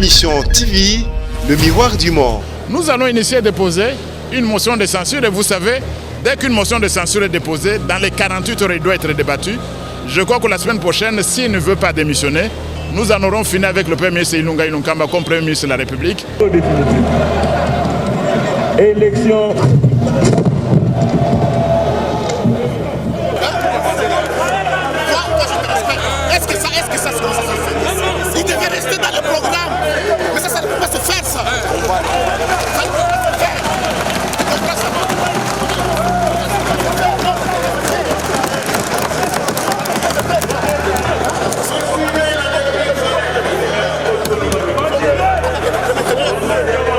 l'émission TV, le miroir du monde. Nous allons initier et déposer une motion de censure et vous savez, dès qu'une motion de censure est déposée, dans les 48 heures, il doit être débattu. Je crois que la semaine prochaine, s'il ne veut pas démissionner, nous en aurons fini avec le Premier ministre Ilunga Ilunkamba comme Premier ministre de la République. Élection. Est-ce que ça se fait? Il devait rester dans le programme. Mais ça ne peut pas se faire, ça.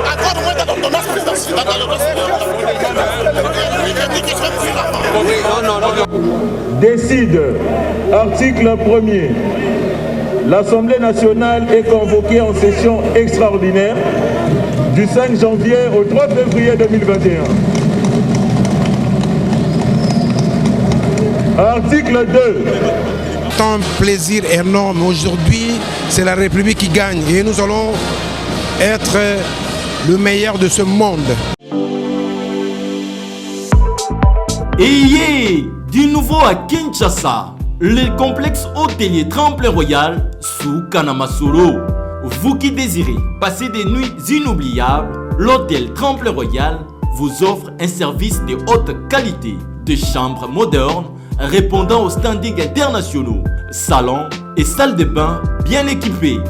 Encore moins dans l'ordonnance présidentielle. Décide, article 1er, l'Assemblée nationale est convoquée en session extraordinaire du 5 janvier au 3 février 2021. Article 2. Un plaisir énorme. Aujourd'hui, c'est la République qui gagne et nous allons être le meilleur de ce monde. Et du nouveau à Kinshasa, le complexe hôtelier Tremplin Royal sous Kanamasolo. Vous qui désirez passer des nuits inoubliables, l'hôtel Tremplin Royal vous offre un service de haute qualité, de chambres modernes répondant aux standings internationaux, salons et salles de bain bien équipées.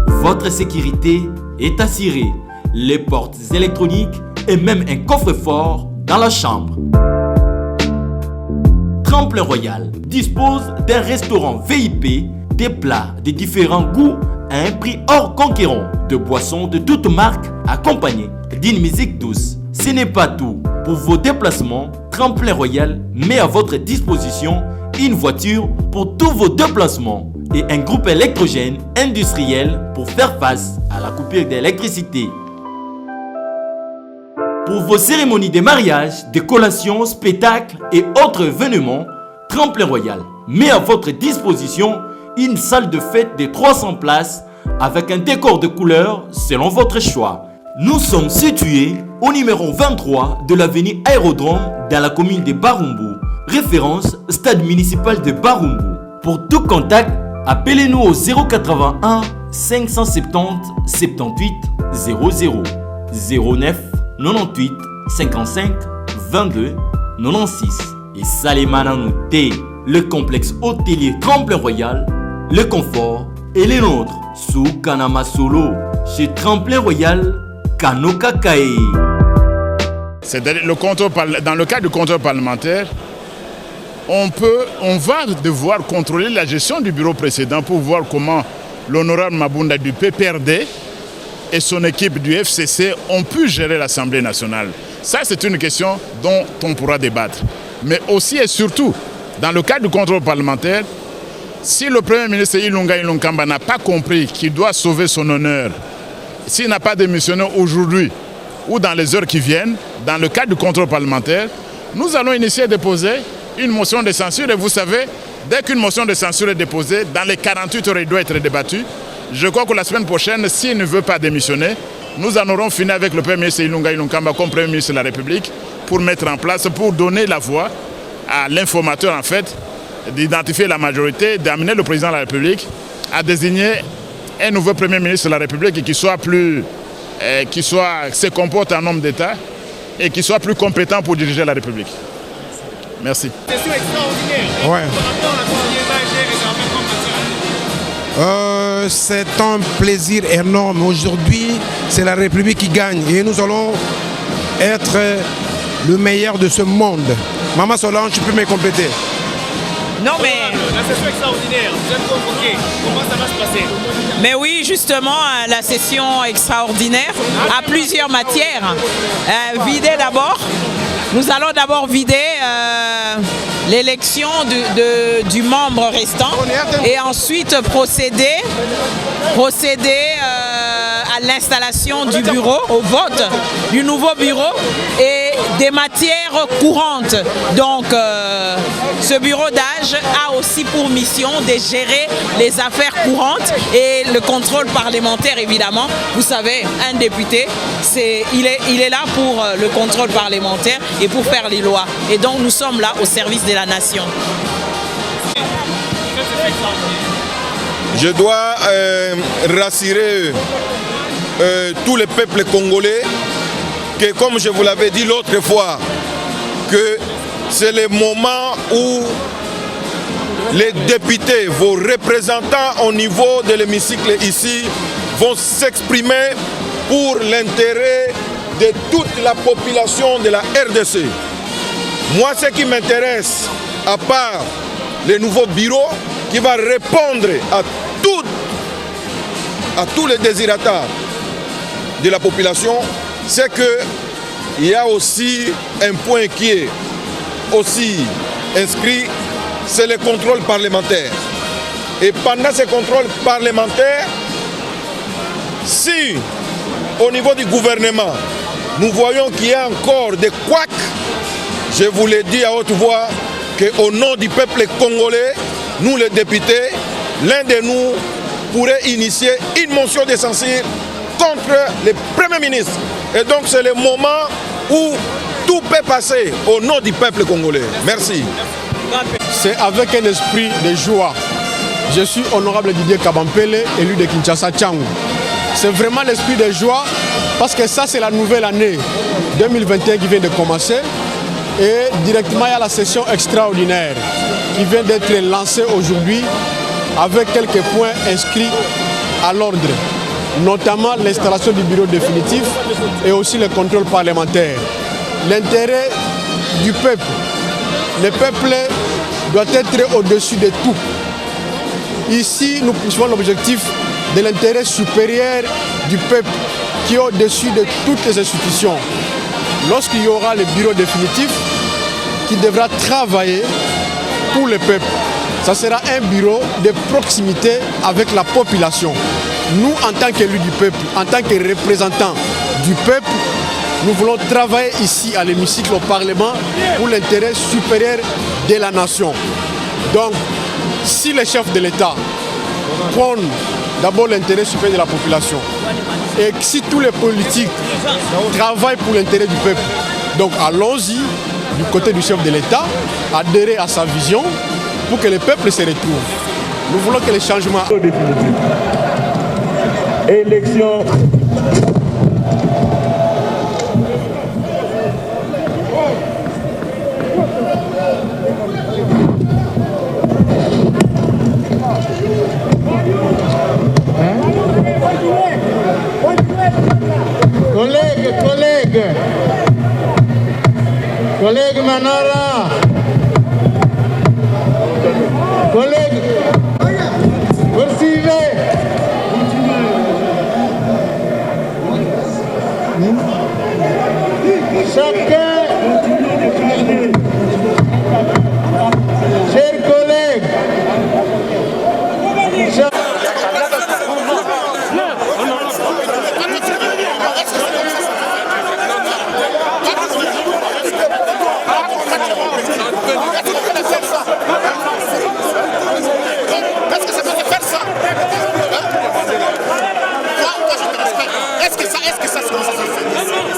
Votre sécurité est assurée, les portes électroniques et même un coffre-fort dans la chambre. Tremplin Royal dispose d'un restaurant VIP, des plats de différents goûts à un prix hors conquérant, de boissons de toutes marques accompagnées d'une musique douce. Ce n'est pas tout. Pour vos déplacements, Tremplin Royal met à votre disposition une voiture pour tous vos déplacements et un groupe électrogène industriel pour faire face à la coupure d'électricité. Pour vos cérémonies de mariage, de collations, spectacles et autres événements, Tremplin Royal met à votre disposition une salle de fête de 300 places avec un décor de couleurs selon votre choix. Nous sommes situés au numéro 23 de l'avenue Aérodrome dans la commune de Barumbu, référence stade municipal de Barumbu. Pour tout contact, appelez-nous au 081 570 78 00 09 98 55 22 96 et Salimana Nouté, le complexe hôtelier Tremplin Royal, le confort et les nôtres sous Kanamasolo chez Tremplin Royal Kanokakae. Dans le cadre du contrôle parlementaire, on va devoir contrôler la gestion du bureau précédent pour voir comment l'honorable Mabunda du PPRD et son équipe du FCC ont pu gérer l'Assemblée nationale. Ça, c'est une question dont on pourra débattre. Mais aussi et surtout, dans le cadre du contrôle parlementaire, si le Premier ministre Ilunga Ilunkamba n'a pas compris qu'il doit sauver son honneur, s'il n'a pas démissionné aujourd'hui ou dans les heures qui viennent, dans le cadre du contrôle parlementaire, nous allons initier et déposer une motion de censure. Et vous savez, dès qu'une motion de censure est déposée, dans les 48 heures, il doit être débattu. Je crois que la semaine prochaine, s'il ne veut pas démissionner, nous en aurons fini avec le Premier ministre Ilunga Ilunkamba comme Premier ministre de la République pour mettre en place, pour donner la voix à l'informateur en fait, d'identifier la majorité, d'amener le président de la République à désigner un nouveau Premier ministre de la République qui se comporte en homme d'État et qui soit plus compétent pour diriger la République. Merci. Session extraordinaire. Ouais. C'est un plaisir énorme. Aujourd'hui, c'est la République qui gagne et nous allons être le meilleur de ce monde. Maman Solange, tu peux me compléter? Non mais... La session extraordinaire, vous êtes convoqué. Comment ça va se passer? Mais oui, justement, la session extraordinaire a plusieurs matières. Vider d'abord. Nous allons d'abord vider l'élection du membre restant et ensuite procéder à l'installation du bureau, au vote du nouveau bureau et des matières courantes. Donc, Ce bureau d'âge a aussi pour mission de gérer les affaires courantes et le contrôle parlementaire, évidemment. Vous savez, un député, il est là pour le contrôle parlementaire et pour faire les lois. Et donc nous sommes là au service de la nation. Je dois rassurer tous les peuples congolais que, comme je vous l'avais dit l'autre fois, que c'est le moment où les députés, vos représentants au niveau de l'hémicycle ici, vont s'exprimer pour l'intérêt de toute la population de la RDC. Moi, ce qui m'intéresse, à part le nouveau bureau qui va répondre à tous les désirata de la population, c'est qu'il y a aussi un point qui est aussi inscrit, c'est le contrôle parlementaire. Et pendant ce contrôle parlementaire, si au niveau du gouvernement, nous voyons qu'il y a encore des couacs, je vous l'ai dit à haute voix, qu'au nom du peuple congolais, nous les députés, l'un de nous pourrait initier une motion de censure contre le Premier ministre. Et donc c'est le moment où tout peut passer au nom du peuple congolais. Merci. C'est avec un esprit de joie. Je suis honorable Didier Kabampele, élu de Kinshasa Tchangou. C'est vraiment l'esprit de joie parce que ça c'est la nouvelle année 2021 qui vient de commencer. Et directement il y a la session extraordinaire qui vient d'être lancée aujourd'hui avec quelques points inscrits à l'ordre, notamment l'installation du bureau définitif et aussi le contrôle parlementaire. L'intérêt du peuple, le peuple doit être au-dessus de tout. Ici, nous poursuivons l'objectif de l'intérêt supérieur du peuple qui est au-dessus de toutes les institutions. Lorsqu'il y aura le bureau définitif qui devra travailler pour le peuple, ça sera un bureau de proximité avec la population. Nous, en tant qu'élus du peuple, en tant que représentants du peuple, nous voulons travailler ici à l'hémicycle au Parlement pour l'intérêt supérieur de la nation. Donc, si les chefs de l'État prennent d'abord l'intérêt supérieur de la population, et si tous les politiques travaillent pour l'intérêt du peuple, donc allons-y du côté du chef de l'État, adhérer à sa vision pour que le peuple se retrouve. Nous voulons que les changements... Élection. Collègue Manara, collègue, poursuivez. Chacun, chers collègues,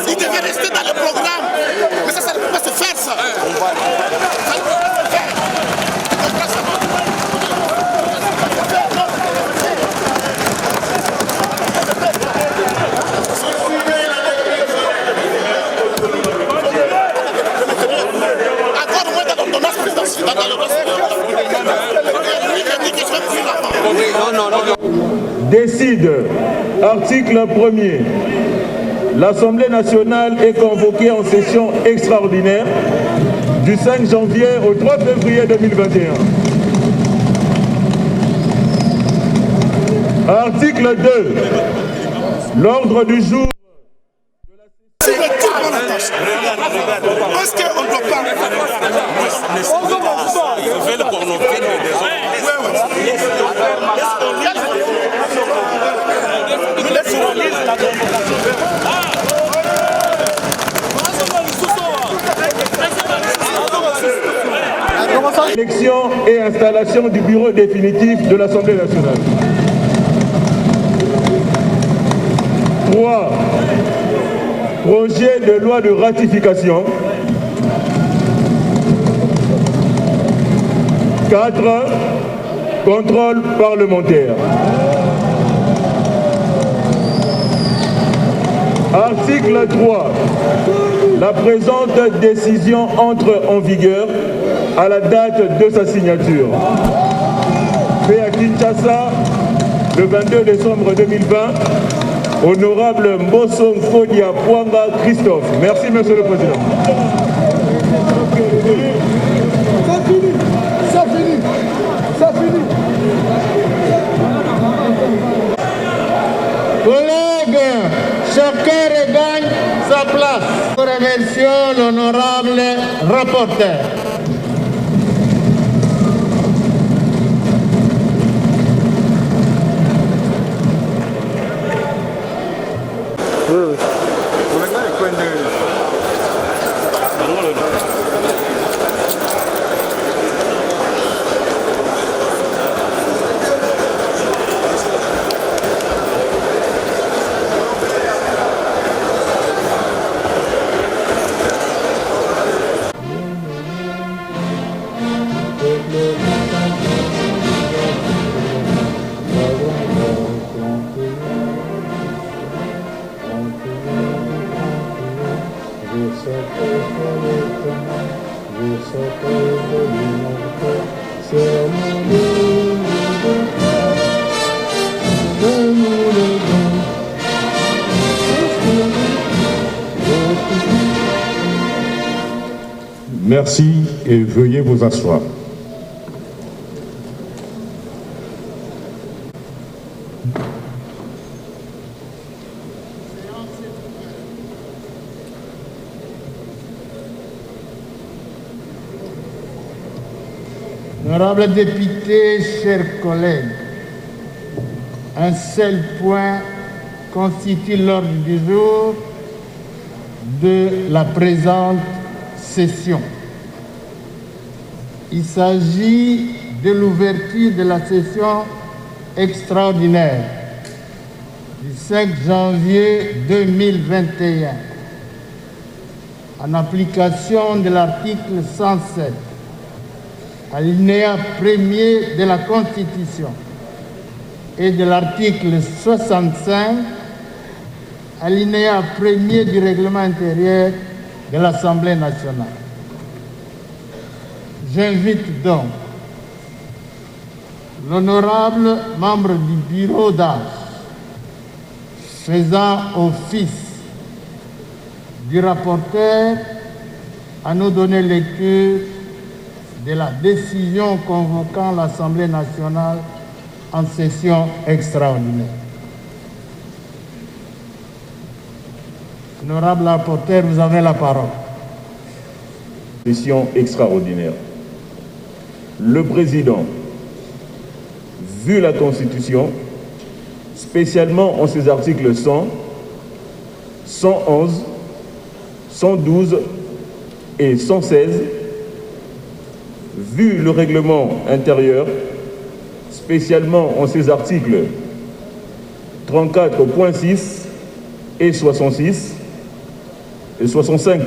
il devait rester dans le programme, mais ça ne peut pas se faire ça. Encore moins dans l'ordonnance présidentielle. Décide, article 1er. L'Assemblée nationale est convoquée en session extraordinaire du 5 janvier au 3 février 2021. Article 2. L'ordre du jour... Parce qu'on ne doit pas... Comment ça Élection et installation du bureau définitif de l'Assemblée nationale. 3. Projet de loi de ratification. 4. Contrôle parlementaire. Article 3. La présente décision entre en vigueur à la date de sa signature. Fait à Kinshasa le 22 décembre 2020. Honorable Mbosong Fodia Pwanga Christophe. Merci, Monsieur le Président. Ça finit. Collègues, chacun regagne sa place. Nous remercions l'honorable rapporteur. Merci et veuillez vous asseoir. Honorables députés, chers collègues, un seul point constitue l'ordre du jour de la présente session. Il s'agit de l'ouverture de la session extraordinaire du 5 janvier 2021 en application de l'article 107, alinéa 1er de la Constitution et de l'article 65, alinéa 1er du règlement intérieur de l'Assemblée nationale. J'invite donc l'honorable membre du bureau d'âge faisant office du rapporteur à nous donner lecture de la décision convoquant l'Assemblée nationale en session extraordinaire. Honorable rapporteur, vous avez la parole. Session extraordinaire. Le président, vu la Constitution, spécialement en ses articles 100, 111, 112 et 116, vu le règlement intérieur, spécialement en ses articles 34.6 et 65,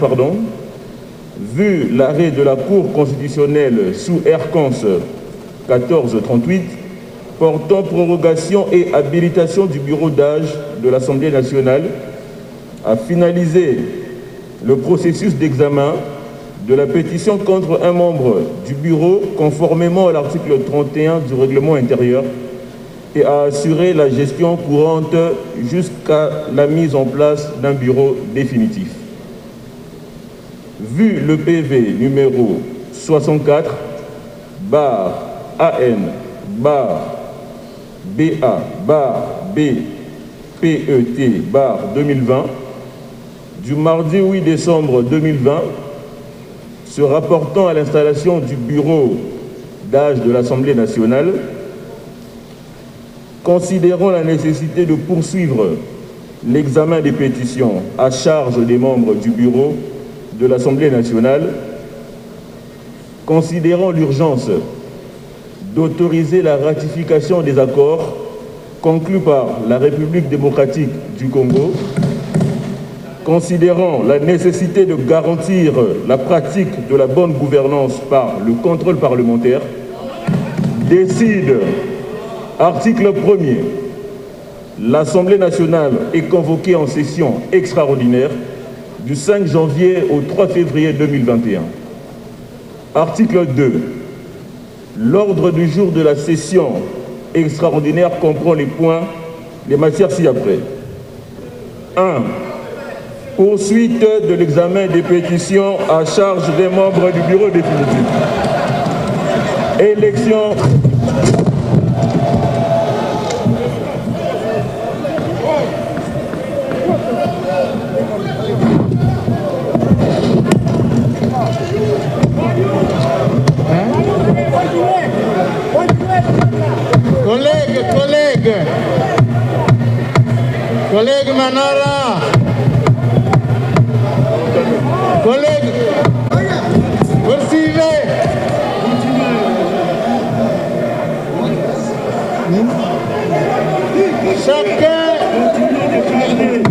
vu l'arrêt de la Cour constitutionnelle sous Rcons 1438, portant prorogation et habilitation du bureau d'âge de l'Assemblée nationale à finaliser le processus d'examen de la pétition contre un membre du bureau conformément à l'article 31 du règlement intérieur et à assurer la gestion courante jusqu'à la mise en place d'un bureau définitif. Vu le PV numéro 64, barre AN, barre BA, barre BPET, barre 2020, du mardi 8 décembre 2020, se rapportant à l'installation du bureau d'âge de l'Assemblée nationale, considérant la nécessité de poursuivre l'examen des pétitions à charge des membres du bureau de l'Assemblée nationale, considérant l'urgence d'autoriser la ratification des accords conclus par la République démocratique du Congo, considérant la nécessité de garantir la pratique de la bonne gouvernance par le contrôle parlementaire, décide, article 1er, l'Assemblée nationale est convoquée en session extraordinaire du 5 janvier au 3 février 2021. Article 2. L'ordre du jour de la session extraordinaire comprend les matières ci-après. 1. Poursuite de l'examen des pétitions à charge des membres du bureau définitif. Élection. Collègue Manara, collègue, poursuivez. Chers collègues,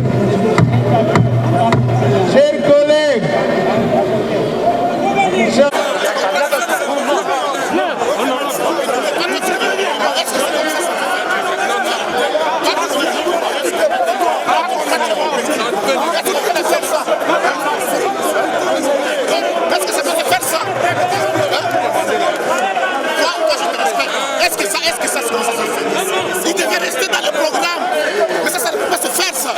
Est-ce que ça se fait? Il devait rester dans le programme. Mais ça ne peut pas se faire, ça.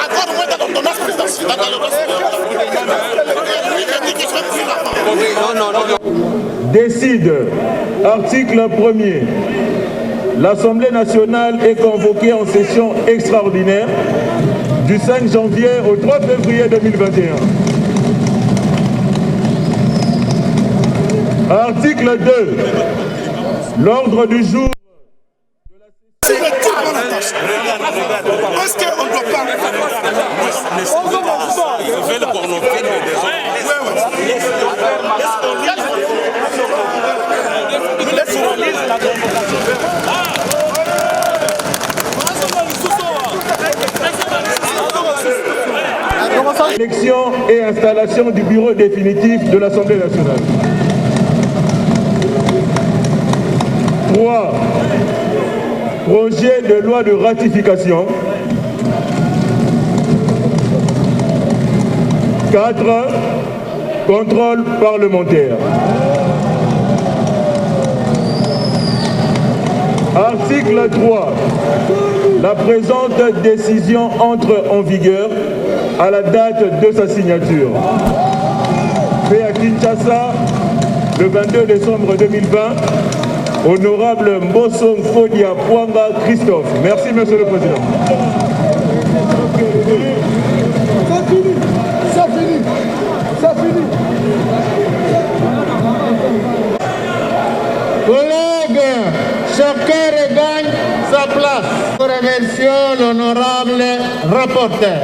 Encore moins dans l'ordonnance présidentielle. Décide, article 1er, l'Assemblée nationale est convoquée en session extraordinaire du 5 janvier au 3 février 2021. Article 2, l'ordre du jour... Est-ce qu'on ne doit pas... Élection et installation du bureau définitif de l'Assemblée nationale. 3. Projet de loi de ratification. 4. Contrôle parlementaire. Article 3. La présente décision entre en vigueur à la date de sa signature. Fait à Kinshasa le 22 décembre 2020, honorable Mbosso Fodia Pwanga Christophe. Merci, Monsieur le Président. Ça finit. Collègues, chacun regagne sa place. Pour remercions l'honorable rapporteur.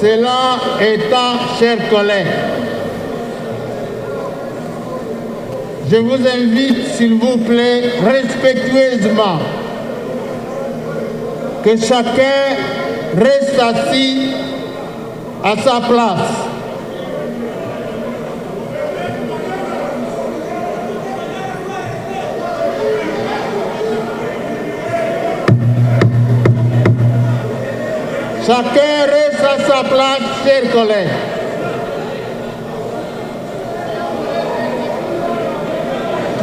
Cela étant, chers collègues, je vous invite, s'il vous plaît, respectueusement, que chacun reste assis à sa place. Chacun reste à sa place, chers collègues.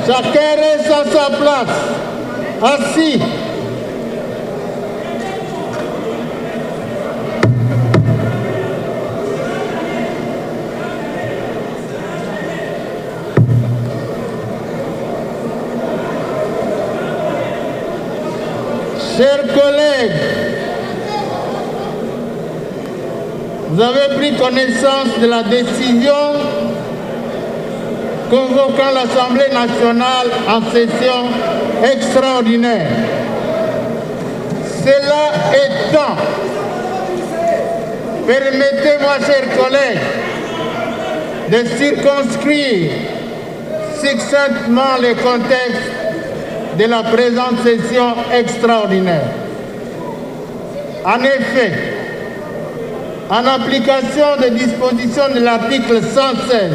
Chacun reste à sa place, assis. Chers collègues, vous avez pris connaissance de la décision convoquant l'Assemblée nationale en session extraordinaire. Cela étant, permettez-moi, chers collègues, de circonscrire succinctement le contexte de la présente session extraordinaire. En effet, en application des dispositions de l'article 116,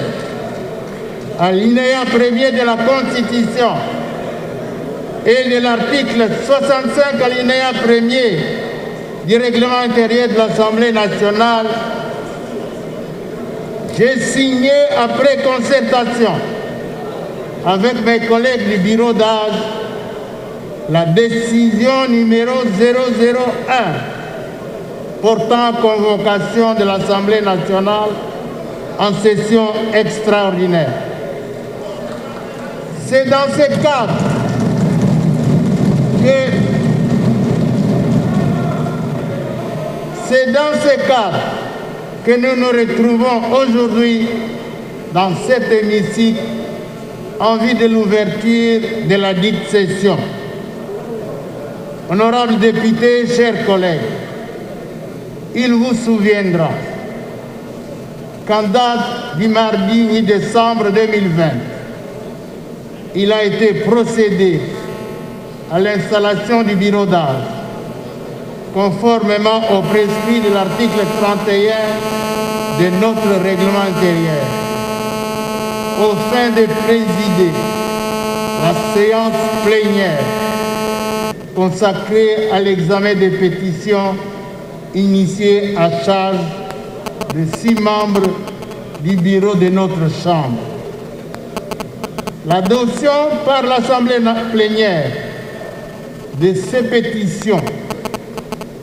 alinéa 1er de la Constitution et de l'article 65, alinéa 1er du règlement intérieur de l'Assemblée nationale, j'ai signé après concertation avec mes collègues du bureau d'âge la décision numéro 001 portant convocation de l'Assemblée nationale en session extraordinaire. C'est dans ce cadre que nous nous retrouvons aujourd'hui dans cet hémicycle en vue de l'ouverture de la dite session. Honorables députés, chers collègues, il vous souviendra qu'en date du mardi 8 décembre 2020, il a été procédé à l'installation du bureau d'âge, conformément au prescrit de l'article 31 de notre règlement intérieur, au fin de présider la séance plénière consacrée à l'examen des pétitions initiées à charge de 6 membres du bureau de notre Chambre. L'adoption par l'Assemblée plénière de ces pétitions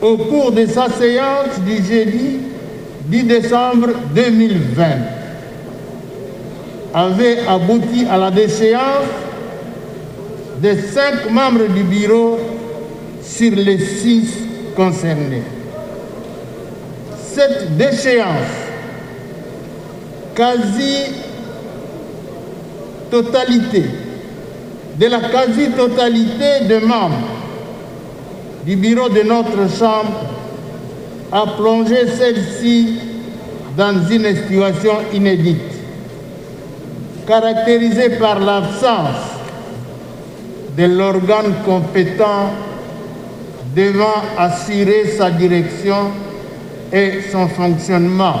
au cours de sa séance du jeudi 10 décembre 2020 avait abouti à la déchéance de 5 membres du bureau sur les 6 concernés. Cette déchéance de la quasi-totalité des membres du bureau de notre Chambre a plongé celle-ci dans une situation inédite, caractérisée par l'absence de l'organe compétent devant assurer sa direction et son fonctionnement.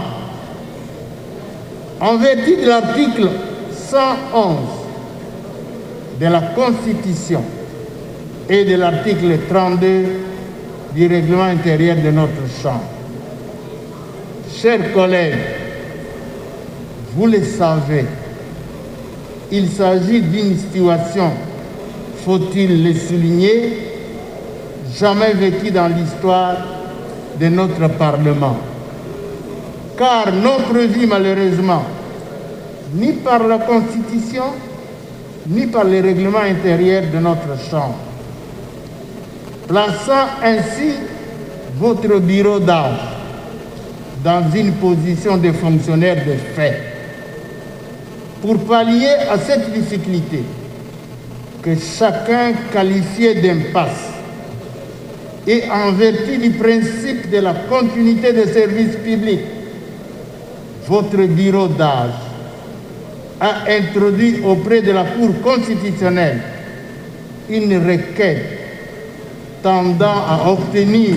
En vertu de l'article 111 de la Constitution et de l'article 32 du règlement intérieur de notre Chambre. Chers collègues, vous le savez, il s'agit d'une situation, faut-il le souligner, jamais vécue dans l'histoire de notre Parlement. Car non prévue malheureusement, ni par la Constitution, ni par le règlement intérieur de notre Chambre, plaçant ainsi votre bureau d'âge dans une position de fonctionnaire de fait. Pour pallier à cette difficulté que chacun qualifiait d'impasse et en vertu du principe de la continuité des services publics, votre bureau d'âge a introduit auprès de la Cour constitutionnelle une requête tendant à obtenir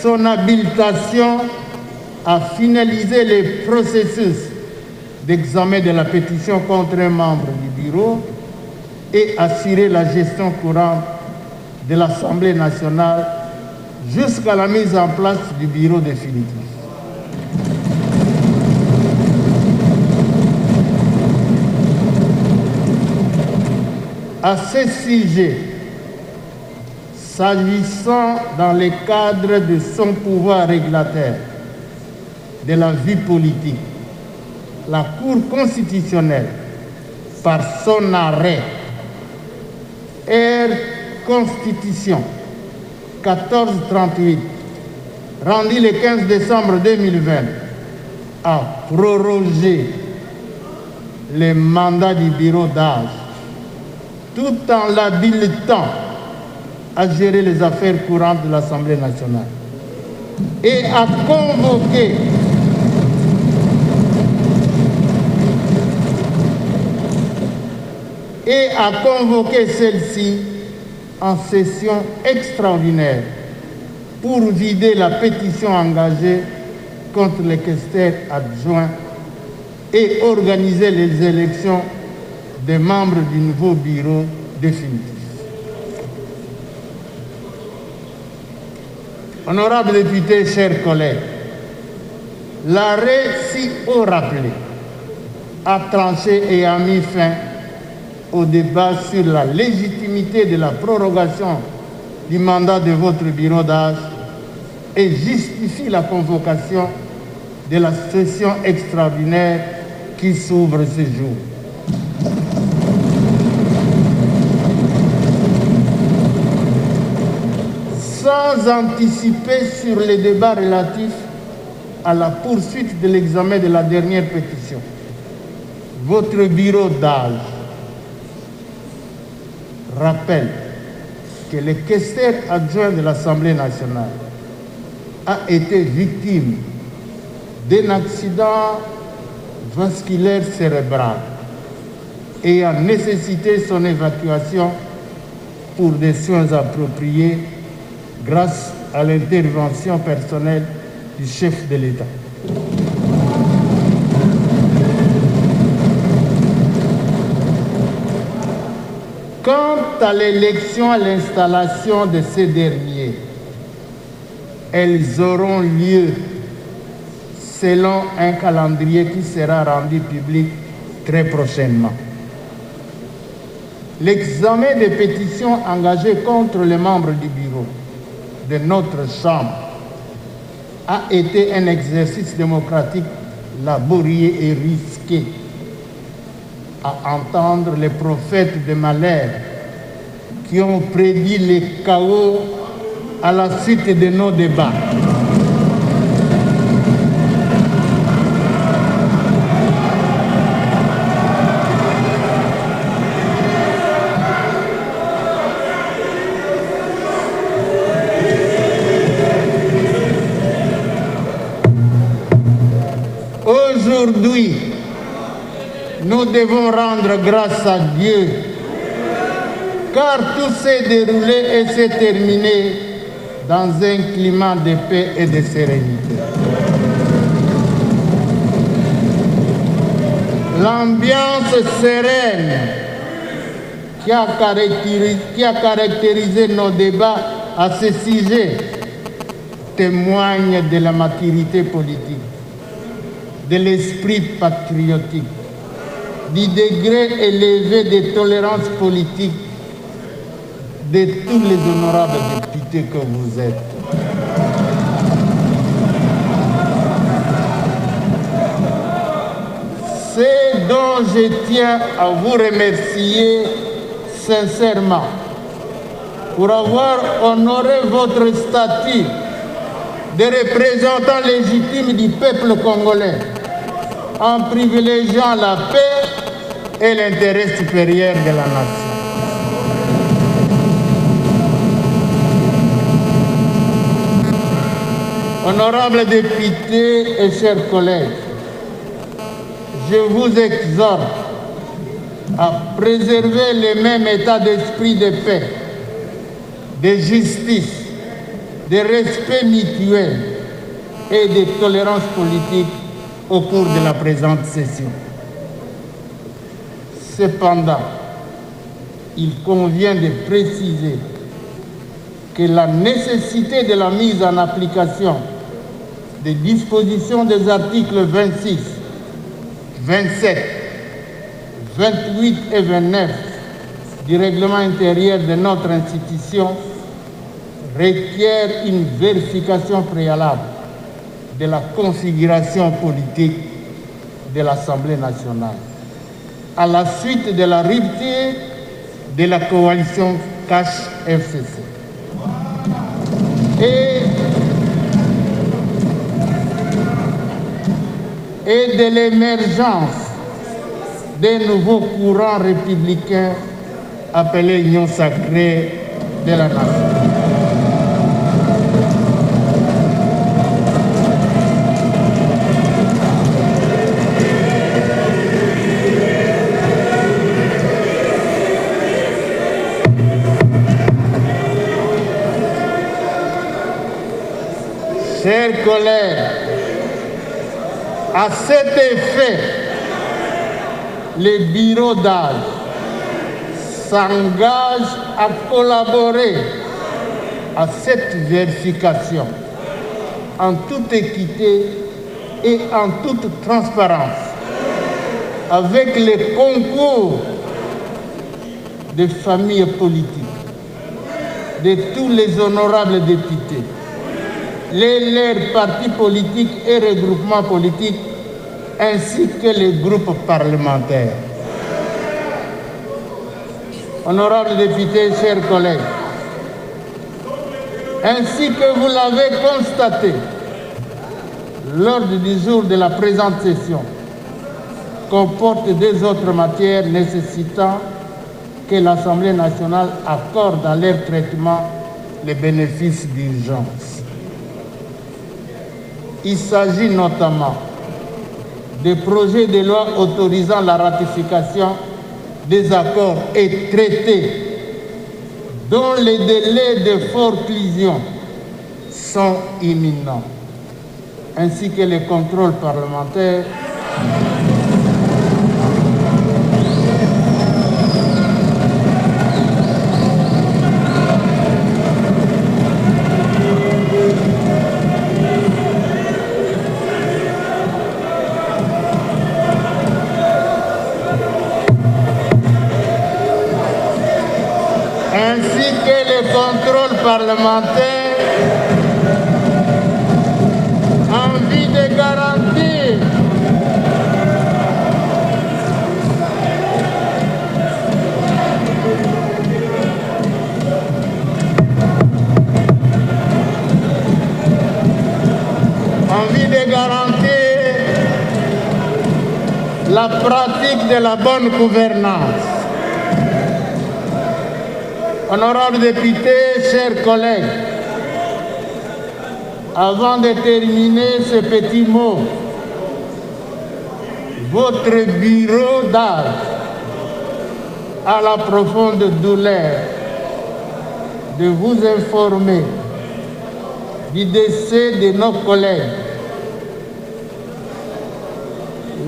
son habilitation à finaliser les processus d'examen de la pétition contre un membre du bureau et assurer la gestion courante de l'Assemblée nationale jusqu'à la mise en place du bureau définitif. À ce sujet, s'agissant dans le cadre de son pouvoir régulateur de la vie politique, la Cour constitutionnelle, par son arrêt R. Constitution 1438, rendu le 15 décembre 2020, a prorogé les mandats du bureau d'âge tout en l'habilitant à gérer les affaires courantes de l'Assemblée nationale et a convoqué celle-ci en session extraordinaire pour vider la pétition engagée contre les questeurs adjoints et organiser les élections des membres du nouveau bureau définitif. Honorables députés, chers collègues, l'arrêt si haut rappelé a tranché et a mis fin au débat sur la légitimité de la prorogation du mandat de votre bureau d'âge et justifie la convocation de la session extraordinaire qui s'ouvre ce jour. Sans anticiper sur les débats relatifs à la poursuite de l'examen de la dernière pétition, votre bureau d'âge rappelle que le questeur adjoint de l'Assemblée nationale a été victime d'un accident vasculaire cérébral et a nécessité son évacuation pour des soins appropriés grâce à l'intervention personnelle du chef de l'État. Quant à l'élection et l'installation de ces derniers, elles auront lieu selon un calendrier qui sera rendu public très prochainement. L'examen des pétitions engagées contre les membres du bureau de notre Chambre a été un exercice démocratique laborieux et risqué. À entendre les prophètes de malheur qui ont prédit le chaos à la suite de nos débats. Aujourd'hui, nous devons rendre grâce à Dieu, car tout s'est déroulé et s'est terminé dans un climat de paix et de sérénité. L'ambiance sereine qui a caractérisé nos débats à ce sujet témoigne de la maturité politique, de l'esprit patriotique, du degré élevé de tolérance politique de tous les honorables députés que vous êtes. C'est dont je tiens à vous remercier sincèrement pour avoir honoré votre statut de représentant légitime du peuple congolais en privilégiant la paix et l'intérêt supérieur de la nation. Honorables députés et chers collègues, je vous exhorte à préserver le même état d'esprit de paix, de justice, de respect mutuel et de tolérance politique au cours de la présente session. Cependant, il convient de préciser que la nécessité de la mise en application des dispositions des articles 26, 27, 28 et 29 du règlement intérieur de notre institution requiert une vérification préalable de la configuration politique de l'Assemblée nationale, à la suite de la rupture de la coalition CACH-FCC. Et de l'émergence des nouveaux courants républicains appelés Union sacrée de la nation. Chers collègues, à cet effet, les bureaux d'âge s'engagent à collaborer à cette vérification en toute équité et en toute transparence avec le concours des familles politiques, de tous les honorables députés, leurs partis politiques et regroupements politiques, ainsi que les groupes parlementaires. Honorables députés, chers collègues, ainsi que vous l'avez constaté, l'ordre du jour de la présente session comporte deux autres matières nécessitant que l'Assemblée nationale accorde à leur traitement les bénéfices d'urgence. Il s'agit notamment des projets de loi autorisant la ratification des accords et traités dont les délais de forclusion sont imminents, ainsi que les contrôles parlementaires parlementaire en vue de garantir la pratique de la bonne gouvernance. Honorables députés, chers collègues, avant de terminer ce petit mot, votre bureau d'âge a la profonde douleur de vous informer du décès de nos collègues,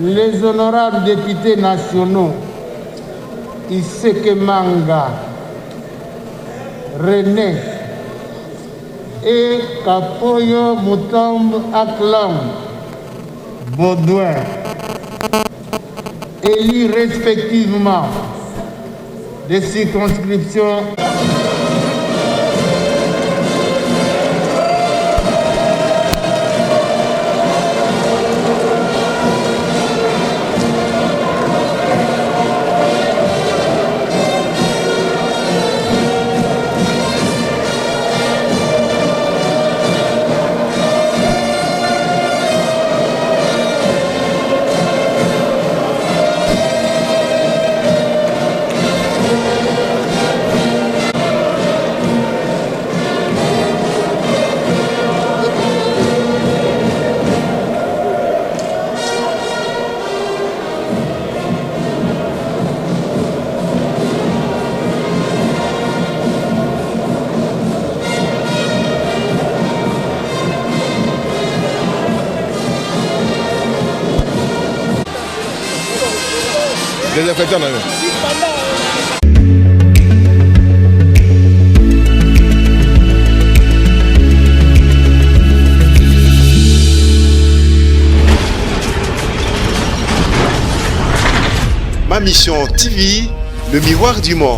les honorables députés nationaux Iseke Manga, René et Kapoyo Mutombo Aklam Baudouin, élus respectivement des circonscriptions désinfectant. Ma Mission TV, le miroir du monde.